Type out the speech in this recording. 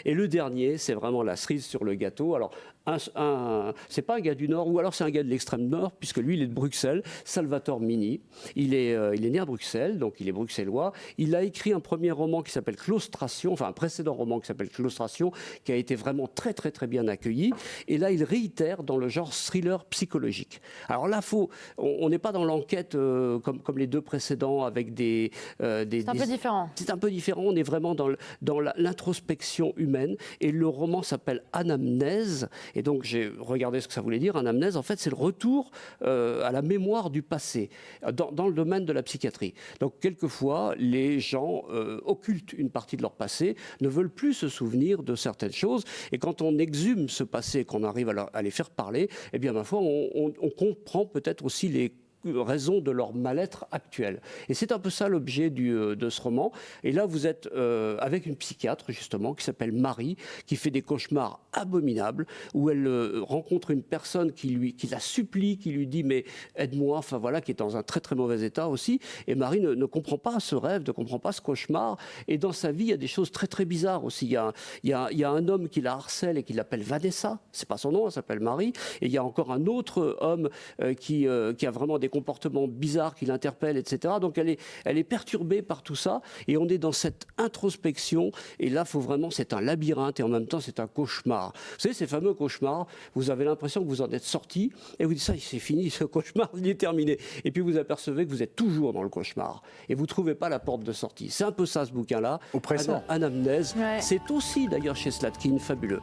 Et le dernier, c'est vraiment la cerise sur le gâteau. Alors, c'est pas un gars du Nord, ou alors c'est un gars de l'extrême Nord, puisque lui, il est de Bruxelles, Salvatore Mini. Il est né à Bruxelles, donc il est bruxellois. Il a écrit un premier roman qui s'appelle Claustration, enfin un précédent roman qui s'appelle Claustration, qui a été vraiment très très très bien accueilli. Et là, il réitère dans le genre thriller psychologique. Alors là, on n'est pas dans l'enquête comme les deux précédents avec C'est un peu différent. C'est un peu différent. On est vraiment dans l'introspection humaine. Et le roman s'appelle Anamnèse. Et donc, j'ai regardé ce que ça voulait dire. Anamnèse, en fait, c'est le retour à la mémoire du passé dans le domaine de la psychiatrie. Donc, quelquefois, les gens occultent une partie de leur passé, ne veulent plus se souvenir de certaines choses. Et quand on exhume ce passé, qu'on arrive à les faire parler, eh bien, ma foi, on comprend peut-être aussi les raison de leur mal-être actuel. Et c'est un peu ça l'objet de ce roman. Et là, vous êtes avec une psychiatre, justement, qui s'appelle Marie, qui fait des cauchemars abominables, où elle rencontre une personne qui la supplie, qui lui dit « mais aide-moi », enfin voilà, qui est dans un très très mauvais état aussi. Et Marie ne comprend pas ce rêve, ne comprend pas ce cauchemar. Et dans sa vie, il y a des choses très très bizarres aussi. Il y a un homme qui la harcèle et qui l'appelle Vanessa. C'est pas son nom, elle s'appelle Marie. Et il y a encore un autre homme qui a vraiment des comportements bizarres qui l'interpellent, etc. Donc elle est perturbée par tout ça et on est dans cette introspection et là, c'est un labyrinthe et en même temps, c'est un cauchemar. Vous savez, ces fameux cauchemars, vous avez l'impression que vous en êtes sorti et vous dites ça, c'est fini, ce cauchemar, il est terminé. Et puis vous apercevez que vous êtes toujours dans le cauchemar et vous ne trouvez pas la porte de sortie. C'est un peu ça, ce bouquin-là. Oppressant. Anamnèse. Ouais. C'est aussi, d'ailleurs, chez Slatkin, fabuleux.